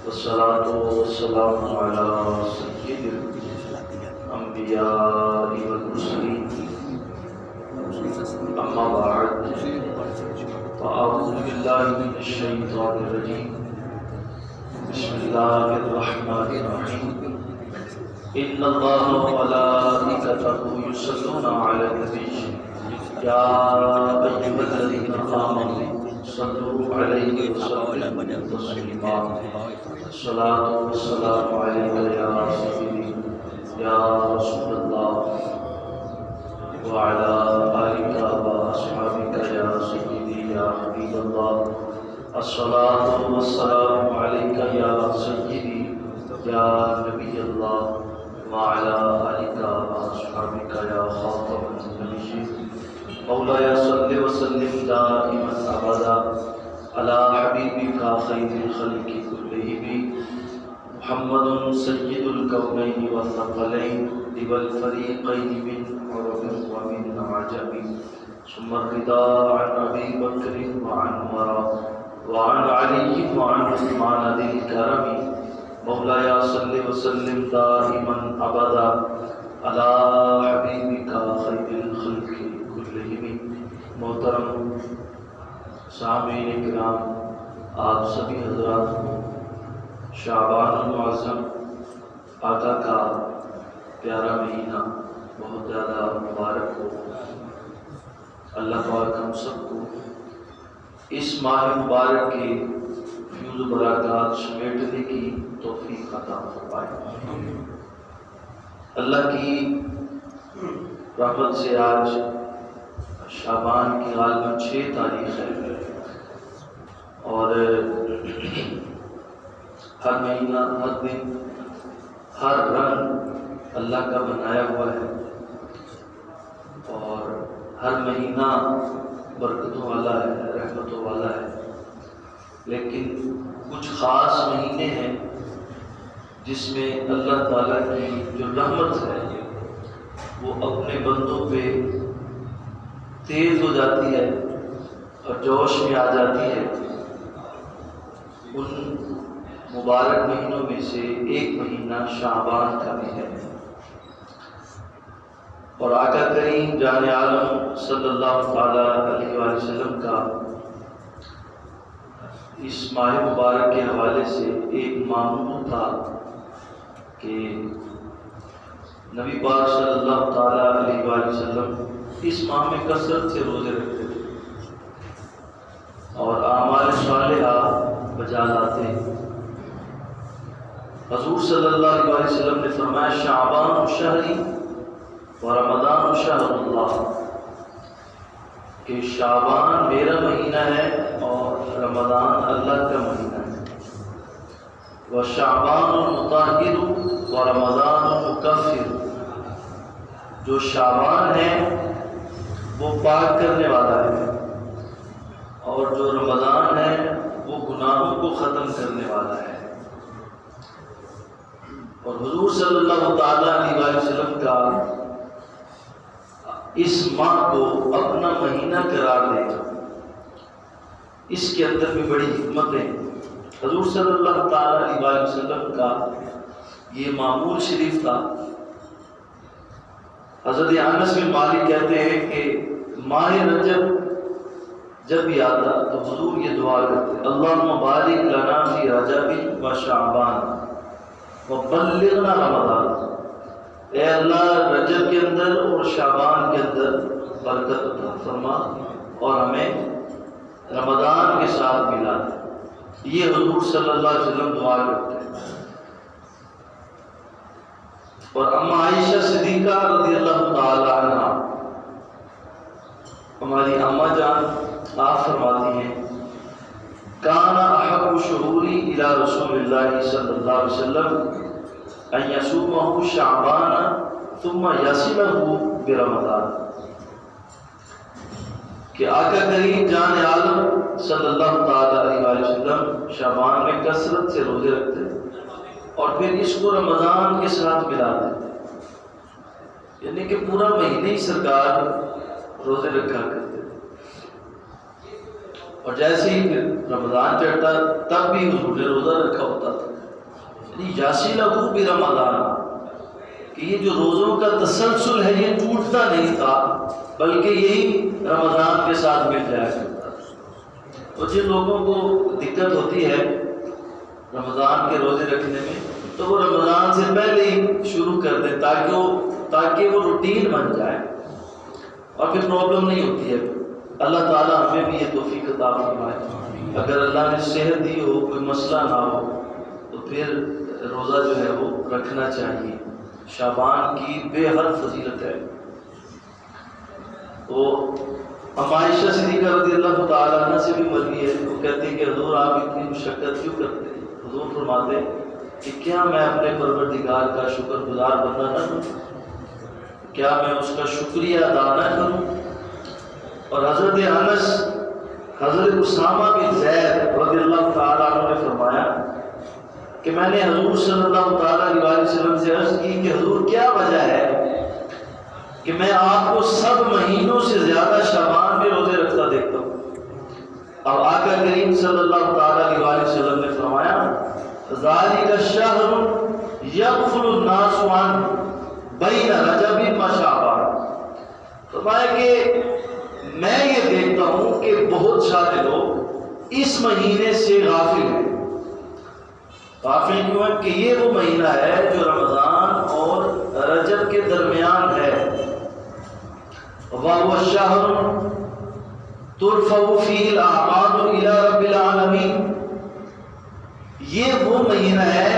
والصلاة والسلام على سيد الأنبياء والمرسلين أما بعد فأعوذ بالله من الشيطان الرجيم بسم الله الرحمن الرحيم إن الله وملائكته يصلون على النبي يا أيها الذين آمنوا صلوا عليه وسلموا تسليما الصلاة والسلام عليك يا سيدي يا رسول الله وعلى آلك وأصحابك يا سيدي يا حبيب الله الصلاة والسلام عليك يا سيدي يا نبي الله وعلى آلك وأصحابك يا خاتم النبيين مولاي صل وسلم دائما أبدا على حبيبك خير الخلق كلهم محمد سيد الكونين والثقلين والفريقين من عرب ومن عجم ثم الرضا عن أبي بكر وعن عمر وعن علي وعن عثمان ذي الكرم مولاي صل وسلم دائما أبدا على حبيبك خير الخلق كلهم. محترم سامعین کرام، آپ سبھی حضرات کو شعبان المعظم آقا کا پیارا مہینہ بہت زیادہ مبارک ہو. اللہ پاک ہم سب کو اس ماہ مبارک کے فیوز و برکات سمیٹنے کی توفیق عطا فرمائے. اللہ کی رحمت سے آج شعبان کی غالباً 6 تاریخ ہے اور ہر مہینہ، ہر دن، ہر رنگ اللہ کا بنایا ہوا ہے اور ہر مہینہ برکتوں والا ہے، رحمتوں والا ہے. لیکن کچھ خاص مہینے ہیں جس میں اللہ تعالیٰ کی جو رحمت ہے وہ اپنے بندوں پہ تیز ہو جاتی ہے اور جوش میں آ جاتی ہے. ان مبارک مہینوں میں سے ایک مہینہ شعبان کا بھی ہے اور آقا کریم جان عالم صلی اللہ تعالیٰ علیہ وآلہ وسلم کا اس ماہ مبارک کے حوالے سے ایک معمول تھا کہ نبی پاک صلی اللہ تعالیٰ علیہ وآلہ وسلم اس ماہ میں کثرت سے روزے رکھتے تھے اور اعمال صالحہ بجا لاتے. حضور صلی اللہ علیہ وسلم نے فرمایا شعبان شہری و رمضان شہر اللہ، کہ شعبان میرا مہینہ ہے اور رمضان اللہ کا مہینہ ہے. وشعبان مطہر و رمضان مکفر، جو شعبان ہے وہ پاک کرنے والا ہے اور جو رمضان ہے وہ گناہوں کو ختم کرنے والا ہے. اور حضور صلی اللہ تعالیٰ علیہ وسلم کا اس ماہ کو اپنا مہینہ قرار دے گا، اس کے اندر بھی بڑی حکمت ہے. حضور صلی اللہ تعالیٰ علیہ وسلم کا یہ معمول شریف تھا. حضرت انس بن مالک کہتے ہیں کہ ماہ رجب جب بھی آتا تو حضور یہ دعا کرتے اللہم بارک لنا فی رجب و شعبان وبلغنا رمضان. اے اللہ رجب کے اندر اور شعبان کے اندر برکت عطا فرما اور ہمیں رمضان کے ساتھ ملا دے. یہ حضور صلی اللہ علیہ وسلم دعا کرتے ہیں. اور اما عائشہ صدیقہ رضی اللہ تعالی عنہ، ہماری اماں جان، آپ فرماتی ہیں کان احب شہوری الی رسول اللہ صلی اللہ علیہ وسلم ان یصومہ شعبان ثم یصلہ برمضان، کہ آقا کریم جان عالم صلی اللہ تعالی علیہ وسلم شعبان میں کثرت سے روزے رکھتے اور پھر اس کو رمضان کے ساتھ ملا دیتے، یعنی کہ پورا مہینے ہی سرکار روزے رکھا کرتے. اور جیسے ہی رمضان چڑھتا تب بھی حضور نے روزہ رکھا ہوتا تھا. یعنی یاسلہ بھی رمضان، کہ یہ جو روزوں کا تسلسل ہے یہ ٹوٹتا نہیں تھا، بلکہ یہی رمضان کے ساتھ مل جایا کرتا تھا. اور جن لوگوں کو دقت ہوتی ہے رمضان کے روزے رکھنے میں تو وہ رمضان سے پہلے ہی شروع کر دیں تاکہ وہ روٹین بن جائے اور پھر پرابلم نہیں ہوتی ہے. اللہ تعالیٰ ہمیں بھی یہ توفیق عطا فرمائے. اگر اللہ نے صحت دی ہو، کوئی مسئلہ نہ ہو، تو پھر روزہ جو ہے وہ رکھنا چاہیے. شعبان کی بے حد فضیلت ہے. تو عائشہ صدیقہ رضی اللہ تعالیٰ عنہ سے بھی مروی ہے، وہ کہتے ہیں کہ حضور آپ اتنی مشقت کیوں کرتے ہیں؟ حضور فرماتے کہ کیا میں اپنے پروردگار کا شکر گزار بننا نہ کروں؟ کیا میں اس کا شکریہ ادا نہ کروں؟ اور حضرت انس، حضرت اسامہ بن زید رضی اللہ تعالیٰ عنہ نے فرمایا کہ میں نے حضور صلی اللہ تعالیٰ علیہ وسلم سے عرض کی کہ حضور کیا وجہ ہے کہ میں آپ کو سب مہینوں سے زیادہ شعبان میں روزے رکھتا دیکھتا ہوں؟ اور آقا کریم صلی اللہ تعالیٰ علیہ وسلم نے فرمایا ذالک الشہر یغفل الناس عن بین رجب و شعبان. فرمایا کہ میں یہ دیکھتا ہوں کہ بہت سارے لوگ اس مہینے سے غافل ہیں. غافل کیوں ہے؟ کہ یہ وہ مہینہ ہے جو رمضان اور رجب کے درمیان ہے. وَهُوَ الشَّهْرُ تُرْفَعُ فِيهِ الْأَعْمَالُ إِلَى رَبِّ الْعَالَمِينَ. یہ وہ مہینہ ہے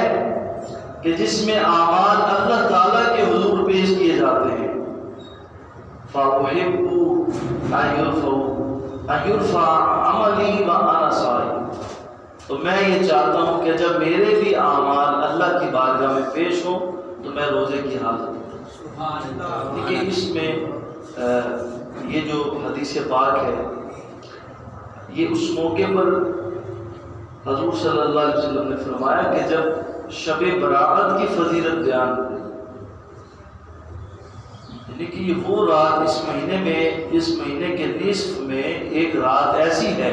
کہ جس میں اعمال اللہ تعالیٰ کے حضور پیش کیے جاتے ہیں. فَأُحِبُّ أَن يُرْفَعَ عَمَلِي وَأَنَا صَائِمٌ. تو میں یہ چاہتا ہوں کہ جب میرے بھی اعمال اللہ کی بارگاہ میں پیش ہوں تو میں روزے کی حالت ہوں. دیکھیے اس میں یہ جو حدیث پاک ہے یہ اس موقع پر حضور صلی اللہ علیہ وسلم نے فرمایا کہ جب شب برات کی فضیلت بیان ہوئی، یعنی کہ یہ وہ رات اس مہینے میں، اس مہینے کے نصف میں ایک رات ایسی ہے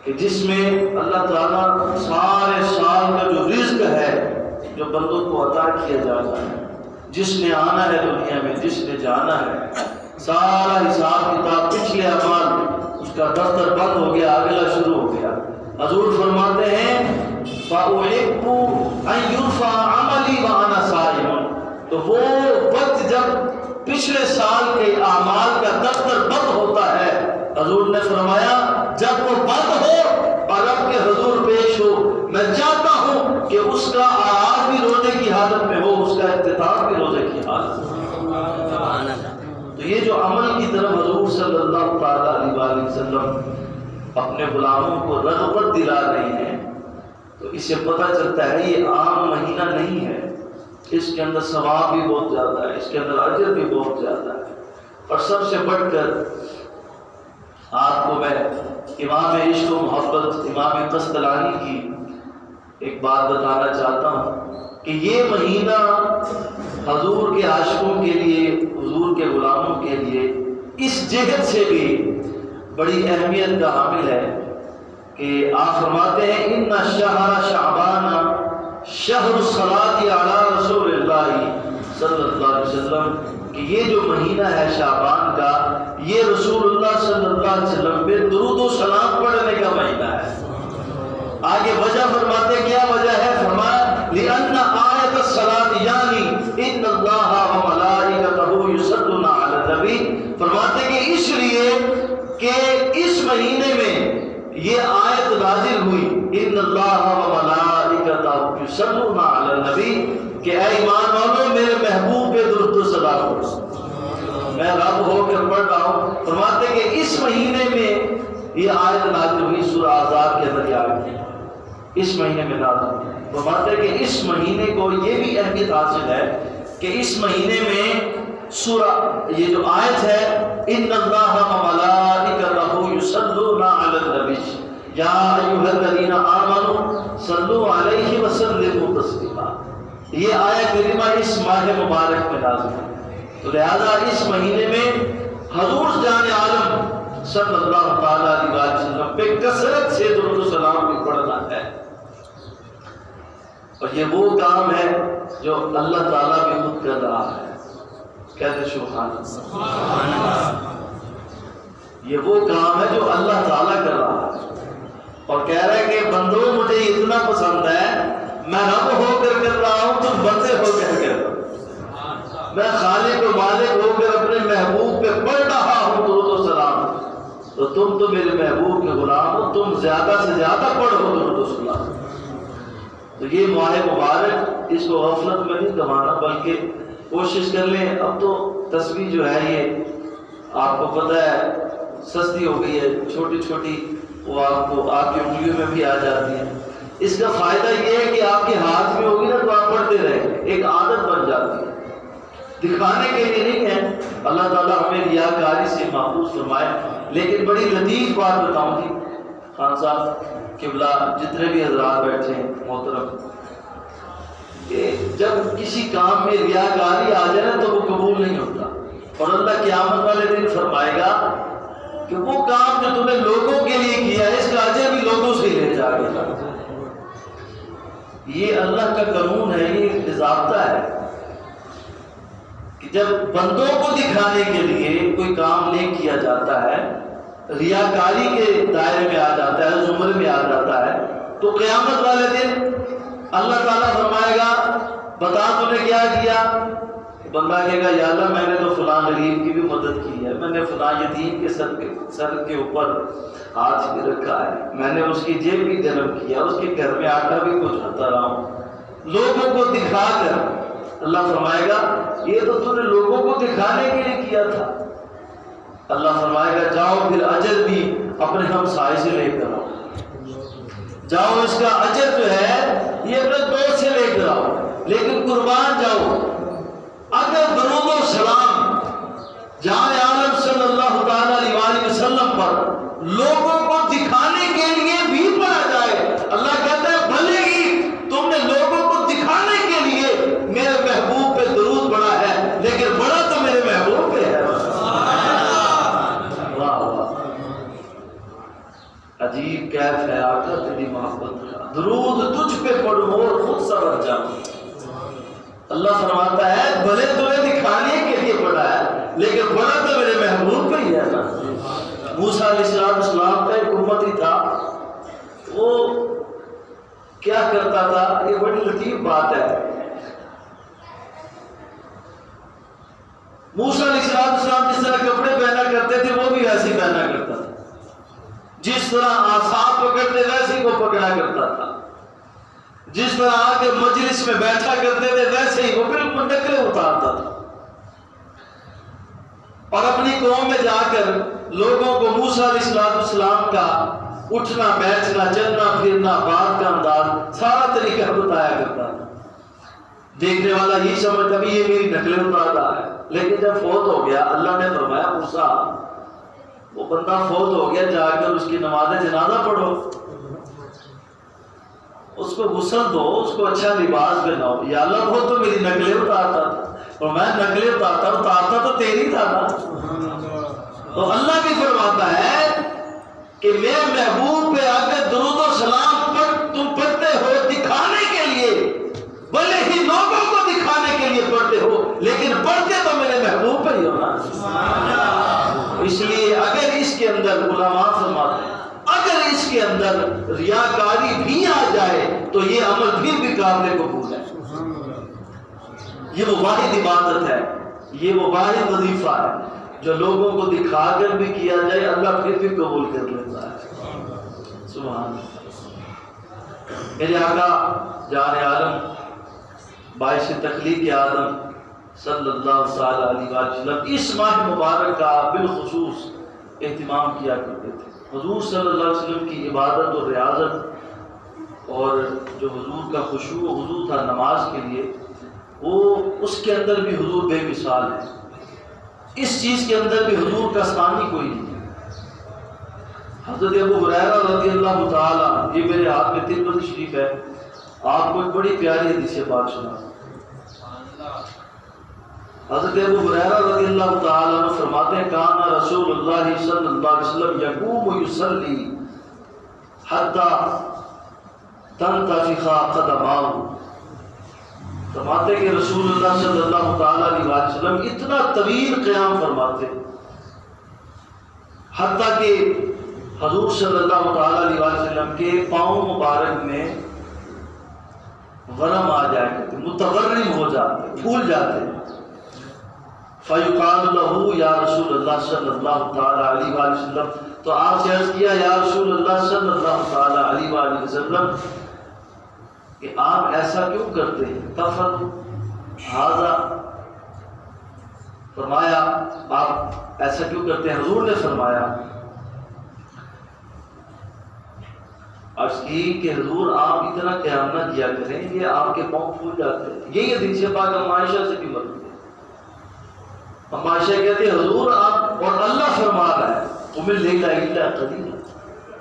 کہ جس میں اللہ تعالیٰ سارے سال کا جو رزق ہے جو بندوں کو عطا کیا جاتا ہے، جس نے آنا ہے دنیا میں، جس نے جانا ہے، سارا حساب کتاب پچھلے اعمال اس کا دفتر بند ہو گیا، اگلا شروع ہو گیا. حضور فرماتے ہیں فَأُحِبُّ أَن يُرْفَعَ عَمَلِي وَأَنَا صَائِمٌ. تو وہ وقت جب پچھلے سال کے اعمال کا دفتر بند ہوتا ہے، حضور نے فرمایا جب وہ بند ہو اور رب کے حضور پیش ہو، میں چاہتا ہوں کہ اس کا آغاز بھی روزے کی حالت میں ہو، اس کا اختتام بھی روزے کی حالت میں. تو یہ جو عمل کی طرف حضور صلی اللہ تعالیٰ علیہ وسلم اپنے غلاموں کو رغبت دلا رہے ہیں، تو اس سے پتہ چلتا ہے یہ عام مہینہ نہیں ہے. اس کے اندر ثواب بھی بہت زیادہ ہے، اس کے اندر اجر بھی بہت زیادہ ہے. اور سب سے بڑھ کر آپ کو میں امام عشق و محبت امام قسطلانی کی ایک بات بتانا چاہتا ہوں کہ یہ مہینہ حضور کے عاشقوں کے لیے، حضور کے غلاموں کے لیے اس جہت سے بھی بڑی اہمیت کا حامل ہے کہ آپ فرماتے ہیں ان شہر شعبان شہر الصلاۃ علی رسول اللہ صلی اللہ علیہ وسلم، کہ یہ جو مہینہ ہے شعبان کا، یہ رسول اللہ صلی اللہ علیہ وسلم پہ درود و سلام پڑھنے کا مہینہ ہے. آگے وجہ فرماتے کیا وجہ ہے؟ فرمایا لِأَنَّ آیَةَ الصَّلَاةِ یعنی ان اللہ وملائکتہ یصلون علی النبی. فرماتے کہ اس لیے کہ اس مہینے میں یہ آیت نازل ہوئی ان اللہ وملائکتہ یصلون علی النبی کہ اے ایمان والو میرے محبوب پہ درود و سلام پڑھو. میں رب ہو کر پڑھ رہا ہوں. فرماتے کہ اس مہینے میں یہ آیت نازل ہوئی، سورہ احزاب کے اندر یہ آیت ہے اس مہینے میں نازل ہوئی. فرماتے کہ اس مہینے کو یہ بھی اہمیت حاصل ہے کہ اس مہینے میں سورہ یہ جو آیت ہے ان اللہ وملائکتہ یصلون علی النبی یا ایھا الذین آمنوا صلوا علیہ وسلموا تسلیما. یہ آیت کریمہ اس ماہ مبارک میں نازل ہے. تو لہذا اس مہینے میں حضور جان عالم صلی اللہ تعالیٰ علیہ وسلم پہ کثرت سے درود و سلام بھی پڑھنا ہے، اور یہ وہ کام ہے جو اللہ تعالیٰ بھی خود کر رہا ہے۔ کہتے سبحان اللہ۔ یہ وہ کام ہے جو اللہ تعالیٰ کر رہا ہے، اور کہہ رہا ہے کہ بندوں مجھے اتنا پسند ہے، میں رب ہو کر کر رہا ہوں، تم بندے ہو کر کر رہا ہوں، میں خالق و مالک ہو کر اپنے محبوب پہ پڑھ رہا ہوں درود و سلام، تو تم تو میرے محبوب کے غلام ہو، تم زیادہ سے زیادہ پڑھو درود و سلام۔ تو یہ ماہ مبارک، اس کو غفلت میں نہیں گنوانا، بلکہ کوشش کر لیں۔ اب تو تسبیح جو ہے یہ آپ کو پتہ ہے سستی ہو گئی ہے، چھوٹی چھوٹی، وہ آپ کو آپ کی انگلیوں میں بھی آ جاتی ہے۔ اس کا فائدہ یہ ہے کہ آپ کے ہاتھ میں ہوگی نا تو آپ پڑھتے رہیں، ایک عادت بن جاتی ہے، دکھانے کے لیے نہیں ہے۔ اللہ تعالیٰ ہمیں ریاکاری سے محفوظ فرمائے۔ لیکن بڑی لطیف بات بتاؤں گی خان صاحب، قبلہ، جتنے بھی حضرات بیٹھے ہیں محترم، کہ جب کسی کام میں ریاکاری آ جائے نا تو وہ قبول نہیں ہوتا، اور اللہ قیامت والے دن فرمائے گا کہ وہ کام جو تم نے لوگوں کے لیے کیا ہے اس کا اجر بھی لوگوں سے لے جائے گا۔ یہ اللہ کا قانون ہے، یہ ضابطہ ہے کہ جب بندوں کو دکھانے کے لیے کوئی کام نہیں کیا جاتا ہے، ریاکاری کے دائرے میں آ جاتا ہے، زمرے میں آ جاتا ہے، تو قیامت والے دن اللہ تعالیٰ فرمائے گا بتا تو نے کیا کیا؟ بندہ کہے گا یا اللہ میں نے تو فلاں غریب کی بھی مدد کی ہے، میں نے فلاں یتیم کے سر کے اوپر ہاتھ بھی رکھا ہے، میں نے اس کی جیب بھی گرم کیا، اس کے گھر میں آٹا بھی پہنچاتا رہا ہوں، لوگوں کو دکھا کر۔ اللہ فرمائے گا یہ تو تم نے لوگوں کو دکھانے کے لیے کیا تھا۔ اللہ فرمائے گا جاؤ پھر اجر بھی اپنے ہمسائے سے لے کر آؤ، جاؤ اس کا اجر جو ہے یہ اپنے دوست سے لے کر آؤ، لیکن قربان جاؤ اگر درود و سلام جان عالم صلی اللہ تعالیٰ علیہ وسلم پر لوگوں کو دکھانے کے لیے بھی پڑھا جائے، اللہ کہتا ہے بھلے ہی تم نے لوگوں کو دکھانے کے لیے میرے محبوب پہ درود پڑھا ہے، لیکن بڑا تو میرے محبوب پہ ہے۔ واہ واہ، عجیب کیف ہے آقا تیری محبت کا، درود تجھ پہ پڑھوں اور خود سبر جاؤں۔ اللہ فرماتا ہے بھلے تمہیں دکھانے کے لیے پڑھا ہے، لیکن بڑا تو میرے محبوب پہ ہی ہے نا۔ موسیٰ علیہ السلام کا ایک امتی تھا، وہ کیا کرتا تھا، یہ بڑی لطیف بات ہے۔ موسیٰ علیہ السلام جس طرح کپڑے پہنا کرتے تھے وہ بھی ویسے ہی پہنا کرتا تھا، جس طرح آساب پکڑتے ویسے ہی وہ پکڑا کرتا تھا، جس طرح آ کے مجلس میں بیٹھا کرتے تھے ویسے ہی وہ بالکل نقلیں اتارتا تھا، اور اپنی قوم میں جا کر لوگوں کو موسیٰ علیہ السلام کا اٹھنا بیٹھنا چلنا پھرنا بات کا انداز سارا طریقہ بتایا کرتا تھا۔ دیکھنے والا یہ سمجھتا بھی یہ میری نقلیں اتار رہا ہے، لیکن جب فوت ہو گیا اللہ نے فرمایا موسیٰ وہ بندہ فوت ہو گیا، جا کر اس کی نماز جنازہ پڑھو، اس کو غسل دو، اس کو اچھا لباس پہناؤ۔ یا اللہ وہ تو میری نقلیں اتارتا تھا، اور میں نقلیں اتارتا تو تیری تھا نا۔ تو اللہ بھی فرماتا ہے کہ میرے محبوب پہ اگر درود و سلام تم پڑھتے ہو دکھانے کے لیے، بھلے ہی لوگوں کو دکھانے کے لیے پڑھتے ہو، لیکن پڑھتے تو میرے محبوب پہ ہی ہو نا۔ اس لیے اگر اس کے اندر علماء فرماتے ہیں اگر اس کے اندر ریاکاری بھی آ جائے تو یہ عمل پھر بھی قابل قبول ہے۔ یہ وہ واحد عبادت ہے، یہ وہ واحد وظیفہ ہے جو لوگوں کو دکھا کر بھی کیا جائے اللہ پھر بھی قبول کر لیتا ہے۔ سبحان اللہ۔ میرے آقا جان عالم باعث تخلیق آدم صلی اللہ علیہ وسلم اس ماہ مبارک کا بالخصوص اہتمام کیا کرتے تھے۔ حضور صلی اللہ علیہ وسلم کی عبادت اور ریاضت اور جو حضور کا خشوع و خضوع تھا نماز کے لیے، وہ اس کے اندر بھی حضور بے مثال ہے، اس چیز کے اندر بھی حضور کا ثانی کوئی نہیں ہے۔ حضرت ابو ہریرہ رضی اللہ تعالیٰ، یہ میرے ہاتھ میں ترمذی شریف ہے، آپ کو ایک بڑی پیاری حدیث بات سنا۔ حضرت ابو ہریرہ رضی اللہ تعالیٰ عنہ فرماتے ہیں کان رسول اللہ صلی اللہ علیہ وسلم یقوم یصلی حتی تنتفخ قدماہ، فرماتے کہ رسول اللہ صلی اللہ تعالیٰ علیہ وسلم اتنا طویل قیام فرماتے حتیٰ کہ حضور صلی اللہ تعالیٰ علیہ وسلم کے پاؤں مبارک میں ورم آ جائے کرتے، متورم ہو جاتے، پھول جاتے. فیقال لہو یا رسول اللہ صلی اللہ تعالیٰ علیہ وسلم، تو آپ سے عرض کیا یا رسول اللہ صلی اللہ تعالیٰ علیہ وسلم کہ آپ ایسا کیوں کرتے ہیں؟ تفضل ھذا، فرمایا آپ ایسا کیوں کرتے ہیں؟ حضور نے فرمایا عرض کی کہ حضور آپ اتنا قیام نہ کیا کریں، یہ آپ کے پاؤں پھول جاتے ہیں. یہی حدیث پاک ہم عائشہ سے بھی مرتے ہیں. ہم عائشہ کہتے ہیں حضور آپ، اور اللہ فرما رہا ہے قم اللیل الا قلیلا،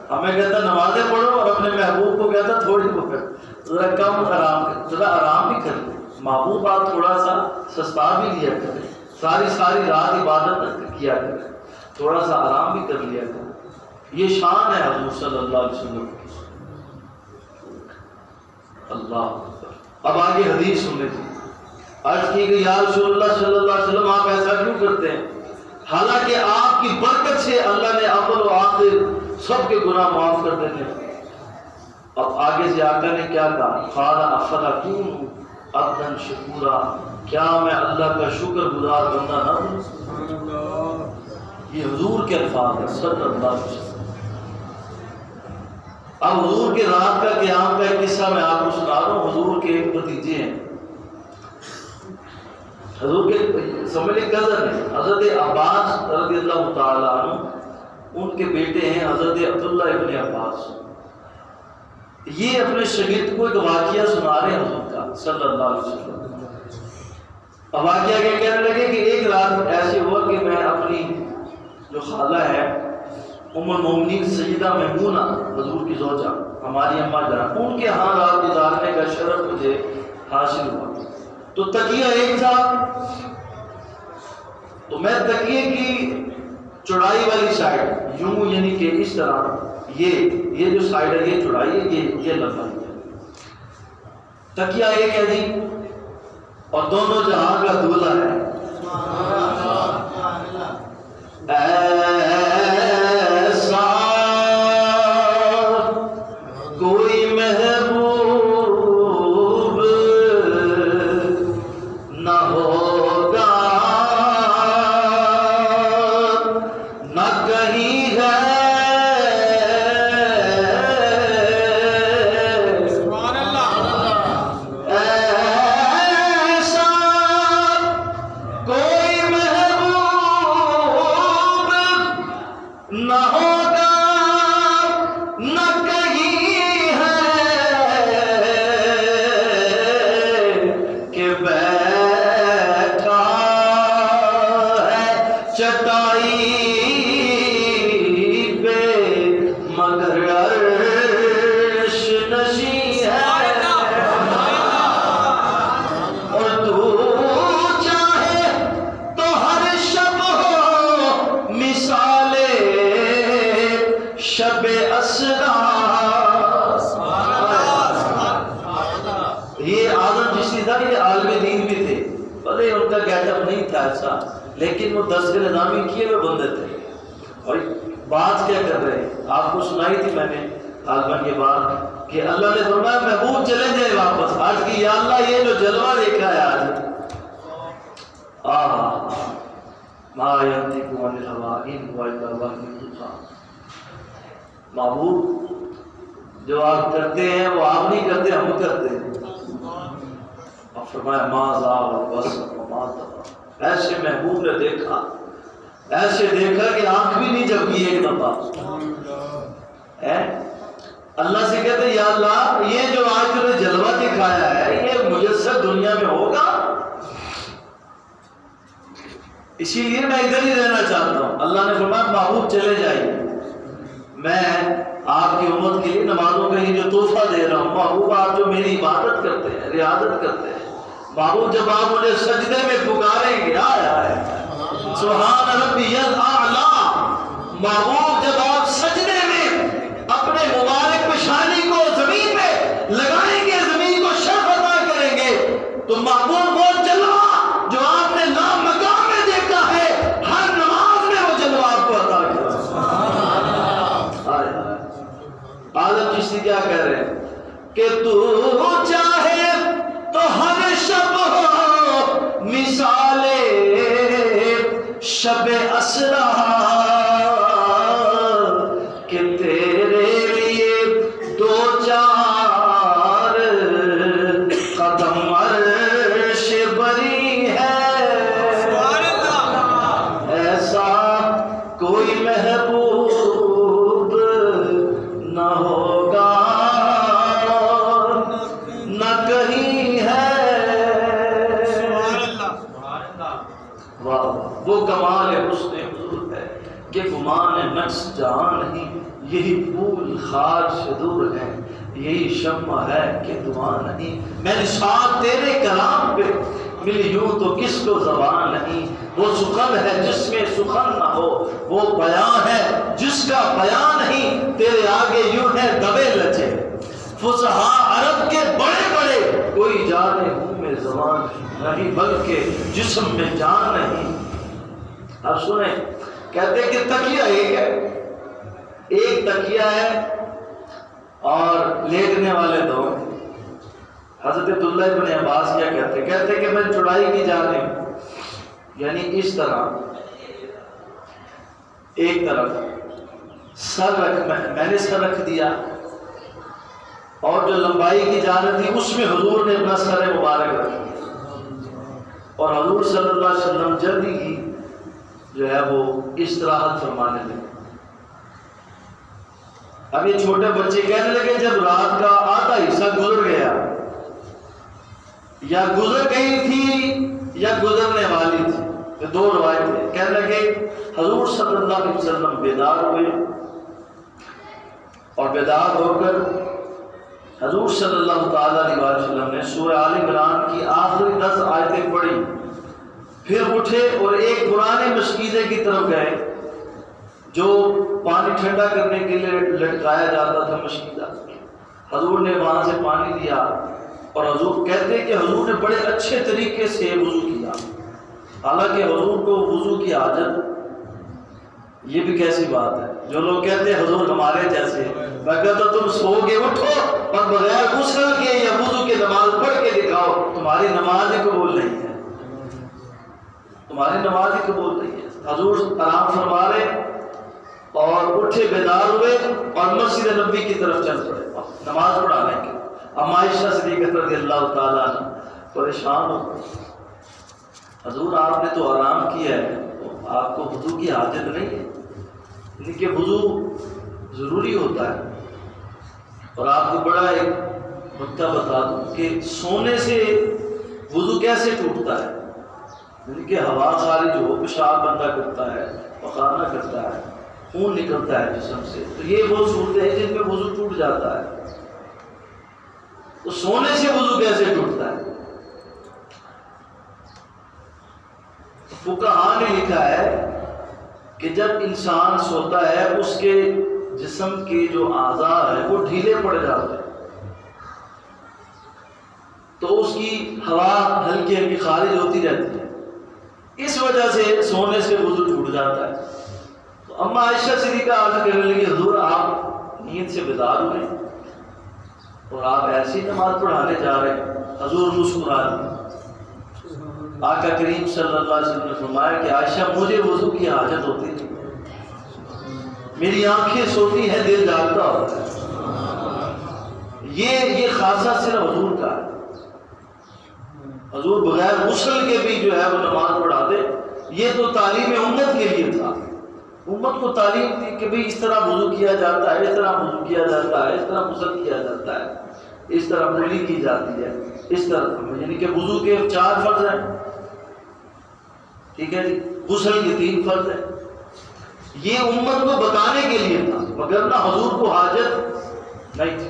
ہمیں کہتا نمازیں پڑھو اور اپنے محبوب کو کہتا تھوڑی بہت ذرا کم آرام کر، ذرا آرام بھی کر لیں. محبوب آپ تھوڑا سا سستا بھی لیا کریں، ساری رات عبادت نہ کیا کریں، تھوڑا سا آرام بھی کر لیا کریں. یہ شان ہے حضور صلی اللہ علیہ وسلم کی. اللہ اب آگے حدیث سننے تھی. عرض کی کہ یا رسول اللہ صلی اللہ علیہ وسلم آپ ایسا کیوں کرتے ہیں؟ حالانکہ آپ کی برکت سے اللہ نے اول و آخر سب کے گناہ معاف کر دیتے ہیں. اب آگے سے آقا نے کیا کہا؟ قال افلا اکون عبدا شکورا، کیا میں اللہ کا شکر گزار بندہ نہ ہوں؟ یہ حضور کے الفاظ ہیں صلی اللہ علیہ وسلم. اب حضور کے رات کا قیام کا ایک قصہ میں آپ کو سنا رہا ہوں. حضور کے ایک بھتیجے ہیں، حضور کے سمجھ لیں کزن ہیں، حضرت عباس رضی اللہ تعالیٰ عنہ، ان کے بیٹے ہیں حضرت عبداللہ ابن عباس. یہ اپنے شاگرد کو ایک واقعہ سنا رہے ہیں حضور کا صلی اللہ علیہ وسلم. اب واقعہ کیا کہنے لگے کہ ایک رات ایسے ہوا کہ میں اپنی جو خالہ ہے ام المومنین سیدہ میمونہ، حضور کی زوجہ، ہماری اماں جان، ان کے ہاں رات گزارنے کا شرف مجھے حاصل ہوا. تو تکیہ ایک تھا، تو میں تکیے کی چوڑائی والی سائڈ یوں یعنی کہ اس طرح یہ جو سائڈ ہے یہ چوڑائی ہے، یہ لمبائی ہے. تکیہ ایک ہے جی، اور دونوں جہاں کا دولہا ہے. ایسا کوئی محبوب نہ ہوگا، نہ کہیں ہے. سبحان اللہ. ایسا کوئی محبوب نہ ہوگا، نہ کہیں ہے کہ بیٹھا ہے چٹائی پہ مگر عرش نشیں ہے. اور تو چاہے تو ہر شب ہو مثال شب اسرا. یہ اعظم چشتی تھا، یہ عالم دین بھی تھے، بھلے ان کا گیٹ اپ نہیں تھا ایسا، لیکن وہ دست نظامی کیے ہوئے بندے تھے. اور بات کیا کر رہے ہیں آپ کو سنائی تھی میں نے غالباً یہ بات کہ اللہ نے فرمایا محبوب چلے جائے واپس. آج کی یا اللہ یہ جو جلوہ دیکھا ہے آج، ما ينطق عن الهوى إن هو إلا وحي يوحى. محبوب جو آپ کرتے ہیں وہ آپ نہیں کرتے، ہم کرتے ہیں. اور فرمایا ما زاغ البصر وما طغى. ایسے محبوب نے دیکھا، ایسے دیکھا کہ آنکھ بھی نہیں جھپکی ایک دفعہ. اللہ سے کہتے یا اللہ یہ جو آج تم نے جلوہ دکھایا ہے یہ مجسد دنیا میں ہوگا؟ اسی لیے میں ادھر ہی رہنا چاہتا ہوں. اللہ نے فرمایا محبوب چلے جائیے، میں آپ کی امت کے لیے نمازوں کا یہ جو تحفہ دے رہا ہوں. محبوب آپ جو میری عبادت کرتے ہیں، رعایت کرتے ہیں، محبوب جب آپ مجھے سجدے میں پکاریں گے سبحان ربی الاعلی، محبوب جب آپ سجدے میں اپنے مبارک پیشانی کو زمین پہ لگائیں گے، زمین کو شرف عطا کریں گے، تو محبوب وہ جلوہ جو آپ نے نام مقام میں دیکھا ہے ہر نماز میں وہ جلوہ آپ کو عطا کریں۔ آدم چشتی کیا کہہ رہے ہیں کہ تو چاہے تو ہر شب ہو مثال شب اسرا، کہ تیرے لیے دو چار قدم عرش بری ہے، ایسا کوئی محبوب نہ ہوگا نہ کہیں ہے۔ وہ کمال حسن حضور ہے کہ گمان نقص جہاں نہیں، یہی پھول خار سے دور ہے، یہی شمع ہے کہ دعا نہیں۔ میں نشان تیرے کلام پہ ملی یوں تو کس کو زبان نہیں، وہ سخن ہے جس میں سخن نہ ہو، وہ بیان ہے جس کا بیان نہیں، تیرے آگے یوں ہے دبے لچے فصحاء عرب کے بڑے بڑے، کوئی جانے منہ میں زبان نہیں بلکہ جسم میں جان نہیں۔ اب سنیں، کہتے کہ تکیہ ایک ہے، ایک تکیہ ہے اور لیٹنے والے دو۔ حضرت عبداللہ ابن عباس کیا کہتے کہ میں چڑھائی کی جانب، یعنی اس طرح ایک طرف سر میں نے سر رکھ دیا، اور جو لمبائی کی جانب تھی اس میں حضور نے اپنا سر مبارک رکھا، اور حضور صلی اللہ علیہ وسلم جلدی کی جو ہے وہ استراحت فرمانے لگے۔ اب یہ چھوٹے بچے کہنے لگے جب رات کا آدھا حصہ گزر گیا، یا گزر گئی تھی یا گزرنے والی تھی، یہ دو روایتیں، کہنے لگے حضور صلی اللہ علیہ وسلم بیدار ہوئے، اور بیدار ہو کر حضور صلی اللہ تعالیٰ علیہ وسلم نے سورہ آل عمران کی آخری 10 آیتیں پڑھی، پھر اٹھے اور ایک پرانے مشکیزے کی طرف گئے جو پانی ٹھنڈا کرنے کے لیے لٹکایا جاتا تھا مشکیزہ۔ حضور نے وہاں سے پانی لیا، اور حضور کہتے کہ حضور نے بڑے اچھے طریقے سے وضو کیا، حالانکہ حضور کو وضو کی حاجت، یہ بھی کیسی بات ہے، جو لوگ کہتے ہیں حضور ہمارے جیسے، میں کہتا تم سو گے اٹھو اور بغیر غسل کے یا وضو کے نماز پڑھ کے دکھاؤ، تمہاری نماز ہی قبول نہیں ہے، تمہاری نماز ہی قبول نہیں ہے۔ حضور آرام فرما رہے اور اٹھے، بیدار ہوئے اور مسجد نبوی کی طرف چل پڑے نماز پڑھانے کے۔ اما عائشہ صدیقہ رضی اللہ تعالیٰ عنہ پریشان ہو، حضور آپ نے تو آرام کیا ہے، آپ کو وضو کی حاجت نہیں ہے، یعنی کہ وضو ضروری ہوتا ہے۔ اور آپ کو بڑا ایک نکتہ بتا دوں کہ سونے سے وضو کیسے ٹوٹتا ہے، یعنی کہ ہوا خارج ہو، پیشاب بندہ کرتا ہے، پخانہ کرتا ہے، خون نکلتا ہے جسم سے، تو یہ وہ صورتیں ہیں جن میں وضو ٹوٹ جاتا ہے، تو سونے سے وضو کیسے ٹوٹتا ہے؟ فقہاء نے لکھا ہے کہ جب انسان سوتا ہے اس کے جسم کے جو اعضاء ہیں وہ ڈھیلے پڑ جاتے ہیں، تو اس کی ہوا ہلکی ہلکی خارج ہوتی رہتی ہے، اس وجہ سے سونے سے وضو ٹوٹ جاتا ہے۔ تو اما عائشہ صدیقہ عرض کرنے لگی حضور آپ نیند سے بیدار ہوئے اور آپ ایسی نماز پڑھانے جا رہے ہیں؟ حضور مسکرا دیے۔ آقا کریم صلی اللہ علیہ وسلم نے فرمایا کہ عائشہ مجھے وضو کی حاجت ہوتی نہیں، میری آنکھیں سوتی ہیں، دل جاگتا ہوتا ہے، یہ خاصہ صرف حضور کا ہے۔ حضور بغیر غسل کے بھی جو ہے وہ نماز پڑھا دے، یہ تو تعلیم امت کے لیے تھا، امت کو تعلیم دی کہ بھئی اس طرح وضو کیا جاتا ہے، اس طرح وضو کیا جاتا ہے، اس طرح غسل کیا جاتا ہے، اس طرح کلی کی جاتی ہے، اس طرح، یعنی کہ وضو کے 4 فرض ہیں، ٹھیک ہے جی، غسل کے 3 فرض ہیں، یہ امت کو بتانے کے لیے تھا، مگر نہ حضور کو حاجت نہیں تھی۔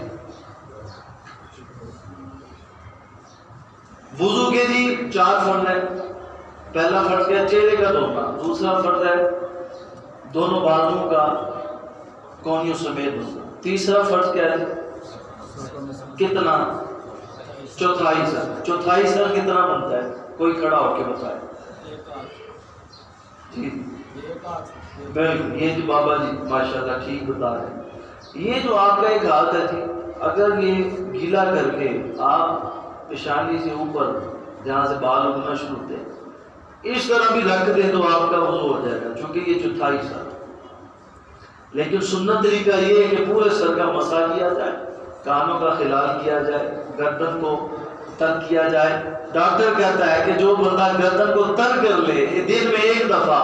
وضو کے جی 4 فرض ہے. پہلا فرض کیا؟ چہرے کا دھونا. دوسرا فرض ہے دونوں بازوں کا کونیوں سمیت دھونا. تیسرا فرض کیا ہے؟ کتنا؟ چوتھائی سر. چوتھائی سر کتنا بنتا ہے؟ کوئی کھڑا ہو کے بتائے. جی بالکل، یہ جو بابا جی ماشاءاللہ ٹھیک بتا رہے ہیں. یہ جو آپ کا ایک ہاتھ ہے جی، اگر یہ گیلا کر کے آپ پیشانی سے اوپر جہاں سے بال اگنا شروع ہوتے ہیں اس طرح بھی رکھ دیں تو آپ کا وضو ہو جائے گا، چونکہ یہ چوتھائی سر. لیکن سنت طریقہ یہ ہے کہ پورے سر کا مسح کیا جائے، کانوں کا خلال کیا جائے، گردن کو تر کیا جائے. ڈاکٹر کہتا ہے کہ جو بندہ گردن کو تر کر لے دن میں 1 دفعہ،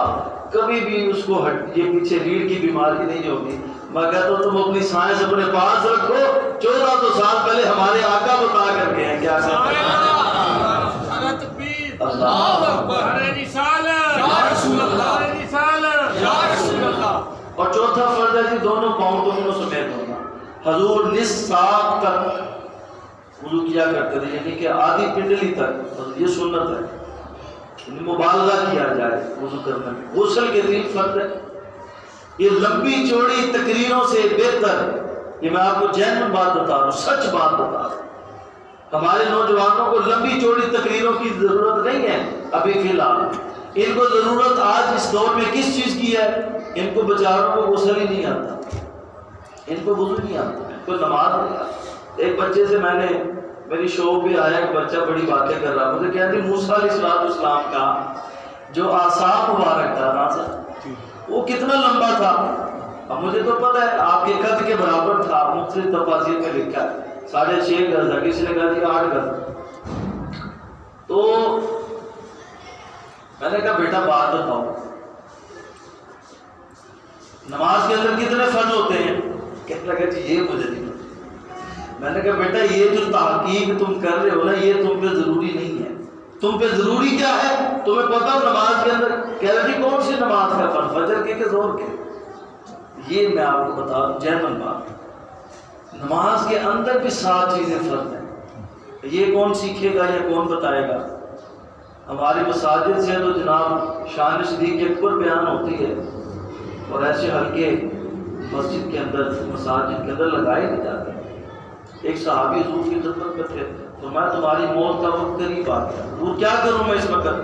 کبھی بھی اس کو یہ پیچھے ریڑھ کی بیماری نہیں ہوگی. میں کہتا ہوں تم اپنی سائنس اپنے پاس رکھو. 1400 سال پہلے ہمارے آقا بتا کر کے ہیں کیا کہتے ہیں. اللہ اکبر، اور چوتھا فرض ہے جی دونوں پاؤں دونوں سمیت ہونا. حضور نصف ساق تک وضو کیا کرتے تھے، یعنی کہ آدھی پنڈلی تک. یہ سنت ہے، مبالغہ کیا جائے وضو کرنے میں. غسل کے 3 فرض ہے. یہ لمبی چوڑی تقریروں سے بہتر، یہ میں آپ کو جینوین بات بتا رہا ہوں، سچ بات بتا رہا ہوں. ہمارے نوجوانوں کو لمبی چوڑی تقریروں کی ضرورت نہیں ہے ابھی فی الحال. ان کو ضرورت آج اس دور میں کس چیز کی ہے؟ ان کو بیچاروں کو غسل ہی نہیں آتا، ان کو وضو نہیں آتا، ان کو نماز نہیں آتا. ایک بچے سے میں نے، میری شو بھی آیا کہ بچہ بڑی باتیں کر رہا، مجھے کہا کہ موسیٰ علیہ السلام کا جو اعصاب مبارک تھا نا سر، وہ کتنا لمبا تھا. اب مجھے تو پتہ ہے آپ کے قد کے برابر تھا، مختلف تفاسیر میں لکھا ہے 6.5 گز تھا، کسی نے کہا جی 8 گز. تو میں نے کہا بیٹا بات بتاؤ، نماز کے اندر کتنے فرض ہوتے ہیں؟ کہنے لگا جی یہ مجھے نہیں پتا. میں نے کہا بیٹا یہ جو تحقیق تم کر رہے ہو نا یہ تم پہ ضروری نہیں ہے. تم پہ ضروری کیا ہے؟ تمہیں پتا ہو نماز کے اندر کہہ رہے جی کون سی نماز کا فرض، فجر کے کہ ظہر کے؟ یہ میں آپ کو بتا دوں جینوین بات، نماز کے اندر بھی 7 چیزیں فرض ہیں. یہ کون سیکھے گا یا کون بتائے گا؟ ہماری مساجد سے تو جناب شان صدیق اکبر بیان ہوتی ہے اور ایسے حلقے مسجد کے اندر مساجد کے اندر لگائے نہیں جاتے. ایک صحابی حضور کی خدمت میں تھے، تو میں تمہاری موت کا وقت قریب آ گیا، حضور کیا کروں میں اس وقت؟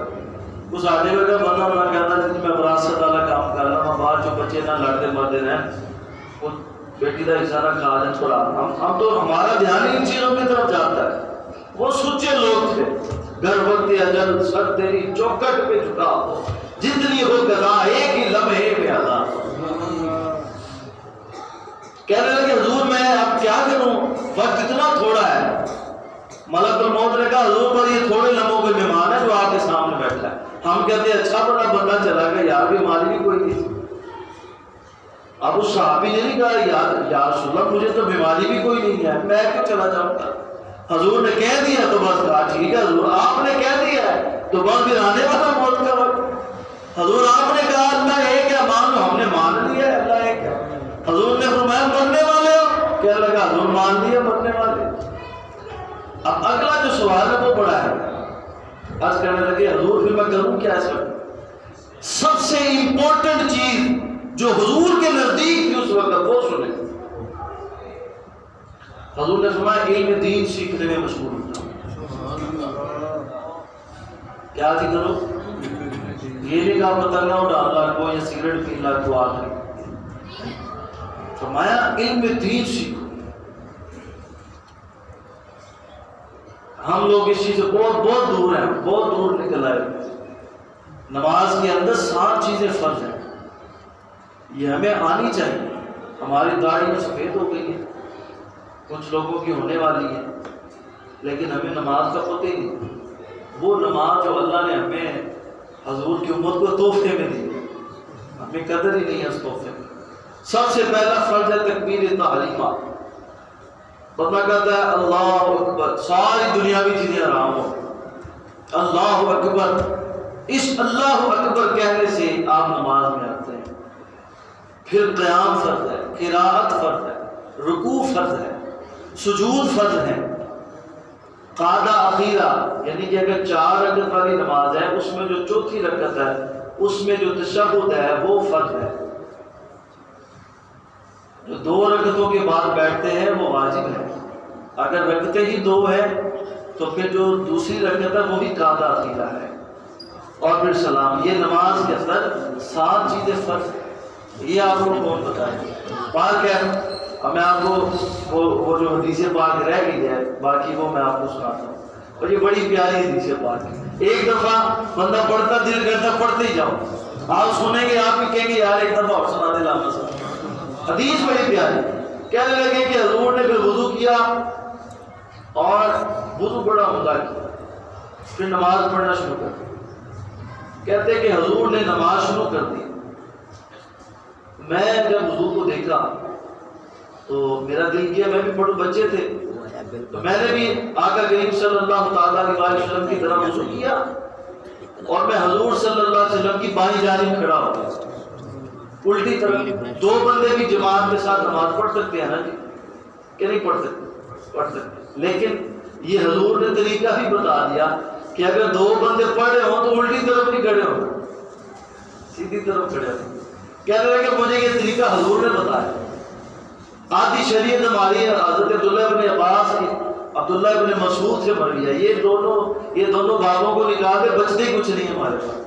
اس آدمی کا بندہ بنا کہتا ہے میں وراثت والا کام کر رہا ہوں، باہر جو بچے نہ لڑتے مرتے رہیں، وہ بیٹی کا حصہ نہ کھا جائیں تھوڑا. ہم تو ہمارا دھیان ہی ان چیزوں کی طرف جاتا ہے. وہ سچے لوگ تھے. گر وقت اجل سر تیری چوکٹ پہ جھکا ہو، جتنی ہو قضا ایک ہی لمحے میں ادا. کہنے لگے حضور میں اب کیا کروں، وقت اتنا تھوڑا ہے. ملک الموت نے کہا حضور پر یہ تھوڑے لمحوں کے مہمان ہے جو آپ کے سامنے بیٹھا ہے. ہم کہتے ہیں اچھا بڑا بندہ چلا گیا یار، بیماری بھی کوئی نہیں. اب اس صحابی نے نہیں کہا یا رسول اللہ مجھے تو بیماری بھی کوئی نہیں ہے، میں کیوں چلا جاؤں گا. حضور نے کہہ دیا تو بس کہا ٹھیک ہے حضور آپ نے کہہ دیا ہے تو بس پھر آنے والا موت کا وقت. حضور آپ نے کہا اللہ ایک ہے مان لو، ہم نے مان لیا اللہ ایک ہے. حضور نے فرمایا مرنے والے ہو، کہنے لگا حضور مان لیا مرنے والے. اب اگلا جو سوال ہے وہ بڑا ہے. عرض کرنے لگے حضور پھر میں کروں کیا اس وقت؟ سب سے امپورٹنٹ چیز جو حضور کے نزدیک تھی اس وقت وہ سنے. حضور نے فرمایا علم دین سیکھنے میں مشغول ہوتا. کیا تھی کرو؟ یہ نہیں کہا پتنگا اڑا کو یا سگریٹ پی لا کو آخری. فرمایا علم دین سیکھو. ہم لوگ اس چیز سے بہت دور ہیں، بہت دور نکل آئے. نماز کے اندر 7 چیزیں فرض ہیں، یہ ہمیں آنی چاہیے. ہماری داڑھی سفید ہو گئی ہے، کچھ لوگوں کی ہونے والی ہے، لیکن ہمیں نماز کا پتہ ہی نہیں. وہ نماز جو اللہ نے ہمیں حضور کی امت کو تحفے میں دی، ہمیں قدر ہی نہیں ہے اس تحفے میں. سب سے پہلا فرض ہے تکبیر تحریمہ. بندہ کہتا ہے اللہ اکبر، ساری دنیاوی چیزیں حرام ہو، اللہ اکبر. اس اللہ اکبر کہنے سے آپ نماز میں آتے ہیں. پھر قیام فرض ہے، قراءت فرض ہے، رکوع فرض ہے، سجود فرض ہے. قادہ اخیرہ یعنی کہ اگر 4 رکعت والی نماز ہے اس میں جو چوتھی رکعت ہے اس میں جو تشہد ہے وہ فرض ہے، جو 2 رکعتوں کے بعد بیٹھتے ہیں وہ واجب ہے، اگر رکعتیں ہی 2 ہیں تو پھر جو دوسری رکعت ہے وہ بھی قادہ اخیرہ ہے، اور پھر سلام۔ یہ نماز کے اندر 7 چیزیں فرض ہیں، یہ آپ کو کون بتائیں پاک ہے۔ اب میں آپ کو وہ جو حدیث پاک رہ گئی ہے باقی وہ میں آپ کو سناتا ہوں، اور یہ بڑی پیاری حدیث پاک ہے، ایک دفعہ بندہ پڑھتا دل کرتا پڑھتے ہی جاؤ، آپ سنیں گے آپ بھی کہیں گے یار ایک دفعہ اور سنا دے لاما صاحب۔ حدیث بڑی پیاری، کہنے لگے کہ حضور نے پھر وضو کیا اور وضو بڑا عمدہ کیا، پھر نماز پڑھنا شروع کر دی۔ کہتے کہ حضور نے نماز شروع کر دی، میں جب وضو کو دیکھا تو میرا دل کیا میں بھی پڑھوں، بچے تھے تو میں نے بھی آقا کریم صلی اللہ تعالیٰ علیہ وسلم کی طرح وضو کیا، اور میں حضور صلی اللہ علیہ وسلم کی بائیں جانب کھڑا ہو گیا الٹی طرف۔ 2 بندے بھی جماعت کے ساتھ نماز پڑھ سکتے ہیں نا جی، کہ نہیں پڑھ سکتے؟ پڑھ سکتے، لیکن یہ حضور نے طریقہ بھی بتا دیا کہ اگر 2 بندے پڑھے ہوں تو الٹی طرف نہیں کھڑے ہوں، سیدھی طرف کھڑے ہوں۔ کہہ رہے کہ مجھے یہ طریقہ حضور نے بتایا۔ آدھی شریعت ہماری حضرت عبداللہ بن عباس کی عبداللہ بن مسعود سے مروی ہے، یہ دونوں بابوں کو نکال دے بچتے ہی کچھ نہیں ہمارے پاس۔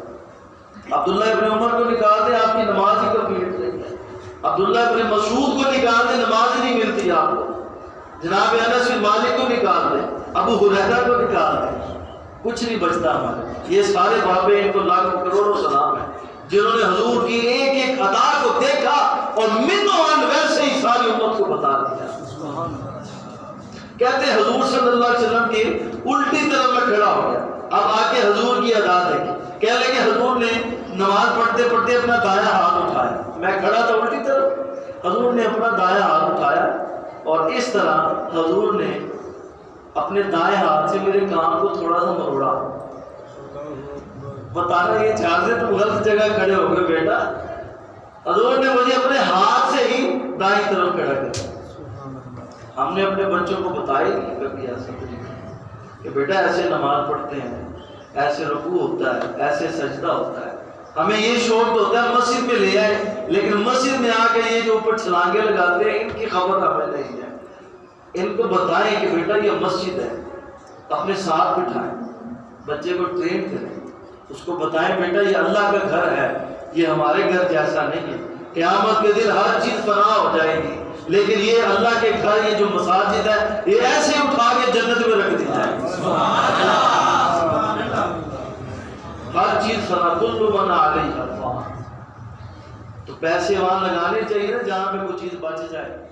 عبداللہ بن عمر کو نکال دے آپ کی نماز ہی کمپلیٹ نہیں ہے، عبداللہ بن مسعود کو نکال دے نماز ہی نہیں ملتی آپ کو، جناب انس بن مالک کو نکال دے، ابو ہریرہ کو نکال دے، کچھ نہیں بچتا ہمارے۔ یہ سارے بابے ان کو لاکھوں کروڑوں سلام ہیں جنہوں نے حضور کی ایک ایک ادا کو دیکھا اور منوان ویسے ہی ساری امت کو بتا دیا۔ کہتے ہیں حضور صلی اللہ علیہ وسلم کی الٹی طرف میں کھڑا ہو گیا، اب آ کے حضور کی ادا دیکھی، کہہ لگے حضور نے نماز پڑھتے پڑھتے اپنا دایاں ہاتھ اٹھایا، میں کھڑا تھا الٹی طرف، حضور نے اپنا دایاں ہاتھ اٹھایا اور اس طرح حضور نے اپنے دائیں ہاتھ سے میرے کان کو تھوڑا سا مروڑا۔ بتانا یہ چاہتے تم غلط جگہ کھڑے ہو گئے بیٹا، حضور نے مجھے اپنے ہاتھ سے ہی دائیں طرف کھڑا کر۔ ہم نے اپنے بچوں کو بتائی نہیں کبھی ایسا کہ بیٹا ایسے نماز پڑھتے ہیں، ایسے رکوع ہوتا ہے، ایسے سجدہ ہوتا ہے۔ ہمیں یہ شوق تو ہوتا ہے مسجد میں لے آئے، لیکن مسجد میں آ کے یہ جو اوپر چھلانگیں لگاتے ہیں ان کی خبر ہمیں نہیں ہے۔ ان کو بتائیں کہ بیٹا یہ مسجد ہے، اپنے ساتھ بٹھائیں، بچے کو ٹرین کریں، اس کو بتائیں بیٹا یہ اللہ کا گھر ہے، یہ ہمارے گھر جیسا نہیں ہے، قیامت کے دن ہر چیز فنا ہو جائے گی، لیکن یہ اللہ کے گھر، یہ جو مساجد ہے یہ ایسے اٹھا کے جنت میں رکھ دی جائے گی۔ ہر چیز فنا، کل من علیہا فان، تو پیسے وہاں لگانے چاہیے نا جہاں پہ کوئی چیز بچ جائے۔